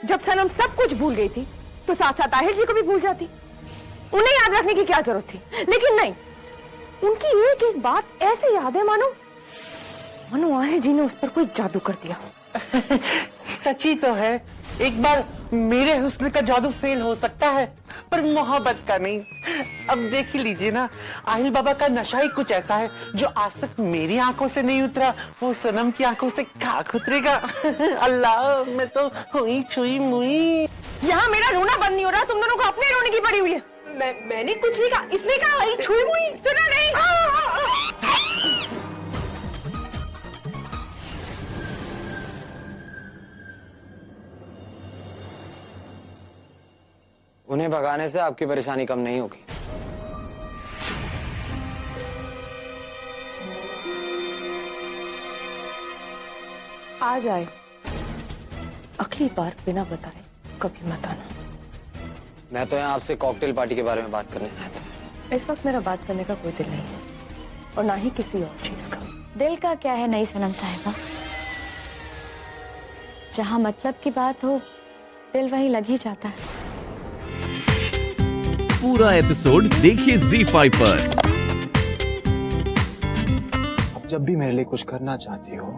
जब सनम सब कुछ भूल गई थी तो साथ साथ आहिल जी को भी भूल जाती। उन्हें याद रखने की क्या जरूरत थी? लेकिन नहीं, उनकी एक एक बात ऐसे याद है मानो आहिल जी ने उस पर कोई जादू कर दिया। सच्ची तो है, एक बार मेरे हुस्न का जादू फेल हो सकता है पर मोहब्बत का नहीं। अब देख ही लीजिए ना, आहिल बाबा का नशा ही कुछ ऐसा है जो आज तक मेरी आंखों से नहीं उतरा, वो सनम की आंखों से खाक उतरेगा। अल्लाह, मैं तो हुई छुई मुई। यहाँ मेरा रोना बंद नहीं हो रहा, तुम दोनों को अपने रोने की पड़ी हुई है। मैंने कुछ नहीं कहा, इसने कहा हुई छुई मुई, सुना नहीं? उन्हें भगाने से आपकी परेशानी कम नहीं होगी। आ जाए, अगली बार बिना बताए कभी मत आना। मैं तो यहाँ आपसे कॉकटेल पार्टी के बारे में बात करने आया था। इस वक्त मेरा बात करने का कोई दिल नहीं है और ना ही किसी और चीज का। दिल का क्या है नई सनम साहिबा, जहां मतलब की बात हो दिल वहीं लग ही जाता है। पूरा एपिसोड देखिए ZEE5 पर। अब जब भी मेरे लिए कुछ करना चाहती हो,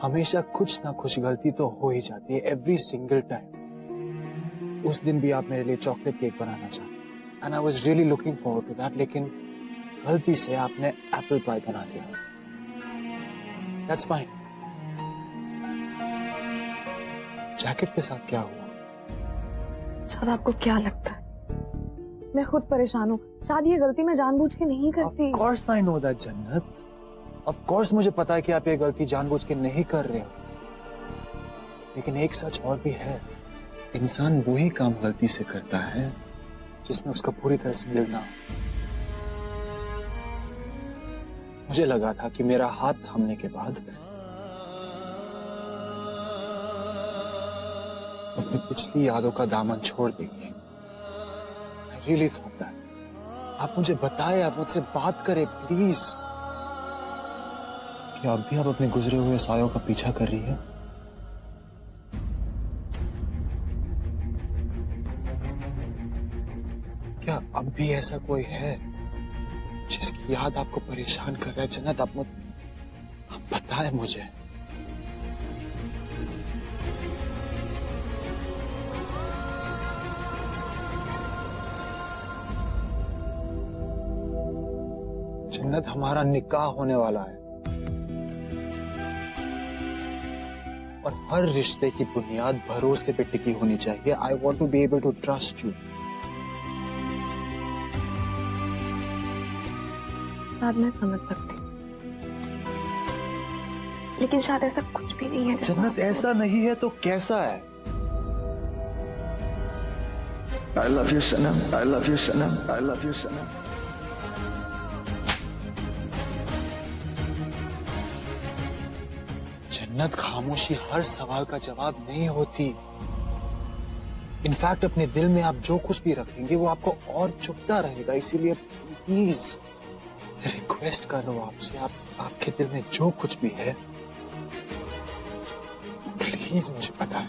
हमेशा कुछ ना कुछ गलती तो हो ही जाती है, एवरी सिंगल टाइम। उस दिन भी आप मेरे लिए चॉकलेट केक बनाना चाहते and I was really looking forward to that, लेकिन गलती से आपने एप्पल पाई बना दिया। That's fine. जैकेट के साथ क्या हुआ? शायद आपको क्या लगता है मैं खुद परेशान हूँ? शायद ये गलती मैं जानबूझ के नहीं करती। Of course I know that, जन्नत। Of course मुझे पता है कि आप ये गलती जानबूझ के नहीं कर रहे हो, लेकिन एक सच और भी है, इंसान वही काम गलती से करता है जिसमें उसका पूरी तरह से दिल ना हो। मुझे लगा था कि मेरा हाथ थामने के बाद अपनी पिछली यादों का दामन छोड़ देंगे। I really thought that. आप मुझे बताएं, आप मुझसे बात करें प्लीज। क्या अब भी आप अपने गुजरे हुए सायों का पीछा कर रही है? क्या अब भी ऐसा कोई है जिसकी याद आपको परेशान कर रहा है? जन्नत, आप बताएं मुझे। जन्नत, हमारा निकाह होने वाला है और हर रिश्ते की बुनियाद भरोसे पे टिकी होनी चाहिए। I want to be able to trust you. शायद मैं समझ सकती, लेकिन शायद ऐसा कुछ भी नहीं है। जन्नत, ऐसा नहीं है तो कैसा है? I love you Sanam, I love you Sanam, I love you सनम। जन्नत, खामोशी हर सवाल का जवाब नहीं होती। इनफैक्ट अपने दिल में आप जो कुछ भी रखेंगे वो आपको और चुभता रहेगा। इसीलिए प्लीज रिक्वेस्ट कर रहा हूं आपसे, आपके दिल में जो कुछ भी है प्लीज मुझे बताएं।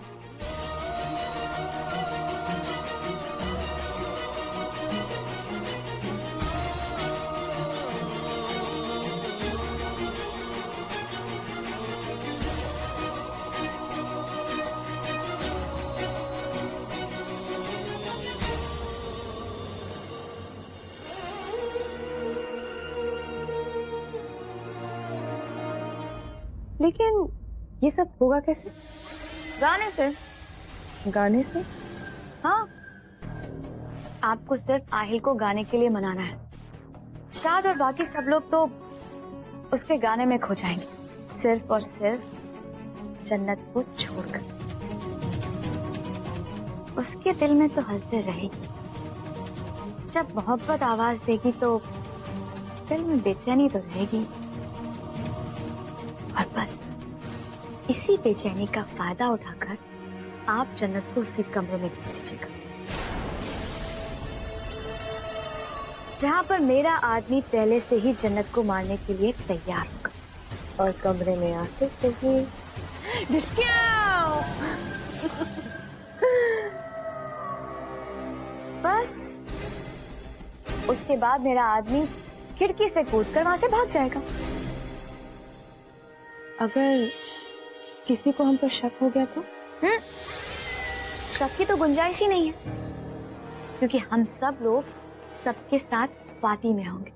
लेकिन ये सब होगा कैसे? गाने से। गाने से? हाँ, आपको सिर्फ आहिल को गाने के लिए मनाना है। शाद और बाकी सब लोग तो उसके गाने में खो जाएंगे, सिर्फ और सिर्फ जन्नत को छोड़कर। उसके दिल में तो हलचल रहेगी। जब मोहब्बत आवाज देगी तो दिल में बेचैनी तो रहेगी, और बस इसी बेचैनी का फायदा उठाकर आप जन्नत को उसके कमरे में भेज दीजिएगा, जहां पर मेरा आदमी पहले से ही जन्नत को मारने के लिए तैयार होगा। और कमरे में आते सही बस उसके बाद मेरा आदमी खिड़की से कूदकर वहां से भाग जाएगा। अगर किसी को हम पर शक हो गया तो? शक की तो गुंजाइश ही नहीं है, क्योंकि हम सब लोग सबके साथ पार्टी में होंगे।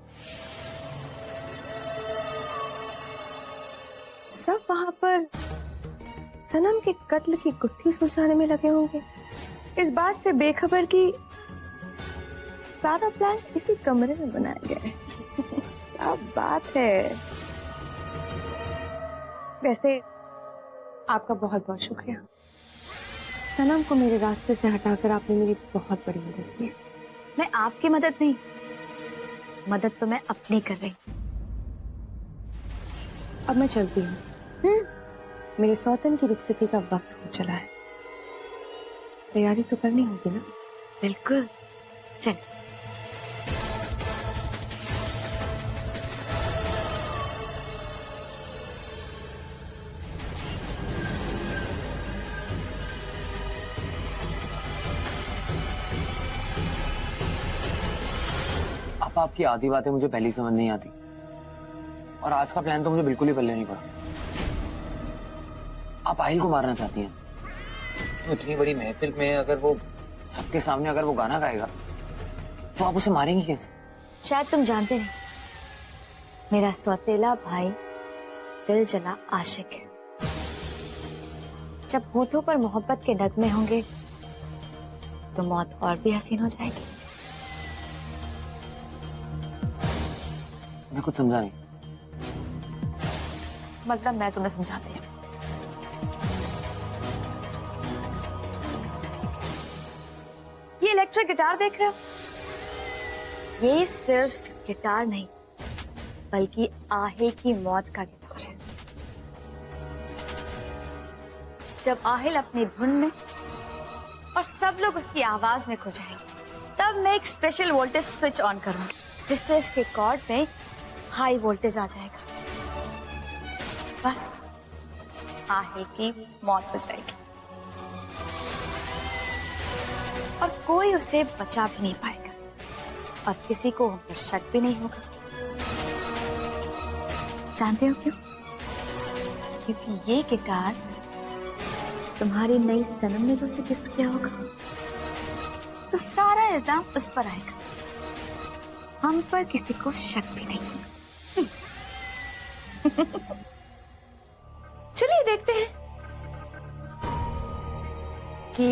सब वहां पर सनम के कत्ल की गुत्थी सुलझाने में लगे होंगे, इस बात से बेखबर कि सारा प्लान इसी कमरे में बनाया गया है। क्या बात है। वैसे आपका बहुत बहुत शुक्रिया। सनम को मेरे रास्ते से हटाकर आपने मेरी बहुत बड़ी मदद की है। मैं आपकी मदद नहीं, मदद तो मैं अपनी कर रही हूँ। अब मैं चलती हूँ। मेरे सौतन की रुखसती का वक्त हो चला है। तैयारी तो करनी होगी ना? बिल्कुल, चल। आपकी आधी बातें मुझे पहली समझ नहीं आती, और आज का प्लान तो मुझे बिल्कुल ही पल्ले नहीं पड़ा। आप आहिल को मारना चाहती हैं, तो इतनी बड़ी महफिल में अगर वो सबके सामने अगर वो गाना गाएगा तो आप उसे मारेंगी कैसे? शायद तुम जानते नहीं, मेरा सौतेला भाई दिल जला आशिक है। जब होठों पर मोहब्बत के नगमे होंगे तो मौत और भी हसीन हो जाएगी। मैं कुछ समझा नहीं। मतलब मैं तुम्हें समझाती हूँ। ये इलेक्ट्रिक गिटार देख रहे हो? ये सिर्फ गिटार नहीं, बल्कि आहिल की मौत का गिटार है। जब आहिल अपनी धुन में और सब लोग उसकी आवाज में खो जाएंगे, तब मैं एक स्पेशल वोल्टेज स्विच ऑन करूंगी, जिससे इसके कॉर्ड में हाई वोल्टेज आ जाएगा। बस आहिल की मौत हो जाएगी और कोई उसे बचा भी नहीं पाएगा, और किसी को उन पर शक भी नहीं होगा। जानते हो क्यों? क्योंकि ये गिटार तुम्हारी नई सनम ने जो उसे गिफ्ट किया होगा, तो सारा इल्जाम उस पर आएगा। हम पर किसी को शक भी नहीं होगा। चलिए देखते हैं कि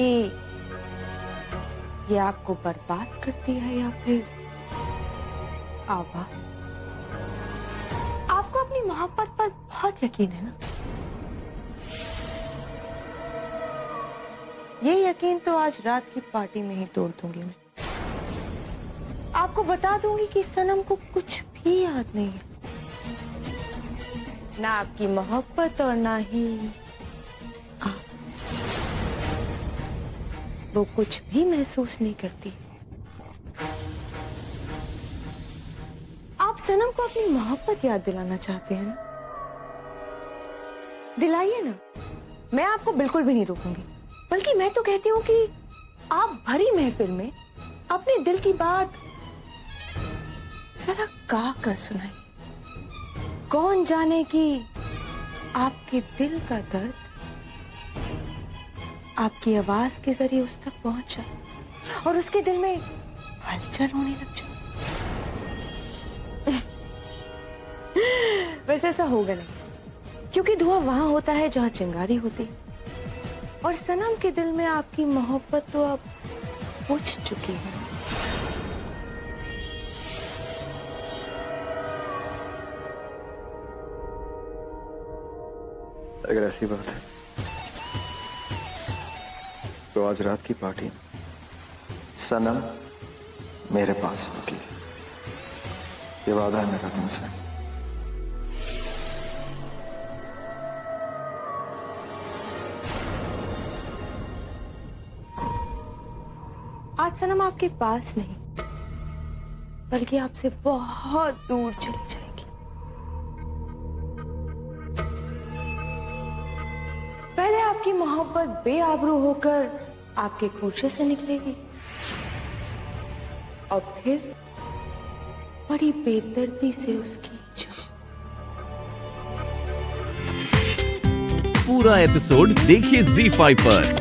ये आपको बर्बाद करती है या फिर आबाद। आपको अपनी मोहब्बत पर बहुत यकीन है ना? ये यकीन तो आज रात की पार्टी में ही तोड़ दूंगी मैं। आपको बता दूंगी कि सनम को कुछ भी याद नहीं है, ना आपकी मोहब्बत और ना ही आप। वो कुछ भी महसूस नहीं करती। आप सनम को अपनी मोहब्बत याद दिलाना चाहते हैं ना? दिलाइए ना, मैं आपको बिल्कुल भी नहीं रोकूंगी। बल्कि मैं तो कहती हूँ कि आप भरी महफिल में अपने दिल की बात जरा गा कर सुनाइए। कौन जाने कि आपके दिल का दर्द आपकी आवाज के जरिए उस तक पहुंच जाए और उसके दिल में हलचल होने लग जाए। वैसे ऐसा होगा नहीं, क्योंकि धुआं वहां होता है जहां चिंगारी होती है, और सनम के दिल में आपकी मोहब्बत तो अब बुझ चुकी है। अगर ऐसी बात है तो आज रात की पार्टी में सनम मेरे पास होगी। ये वादा है मेरा तुमसे। आज सनम आपके पास नहीं, बल्कि आपसे बहुत दूर चली जाएगी। पहले आप आपकी मोहब्बत बेआबरू होकर आपके खोचे से निकलेगी और फिर बड़ी बेदर्दी से उसकी पूरा एपिसोड देखिए ZEE5 पर।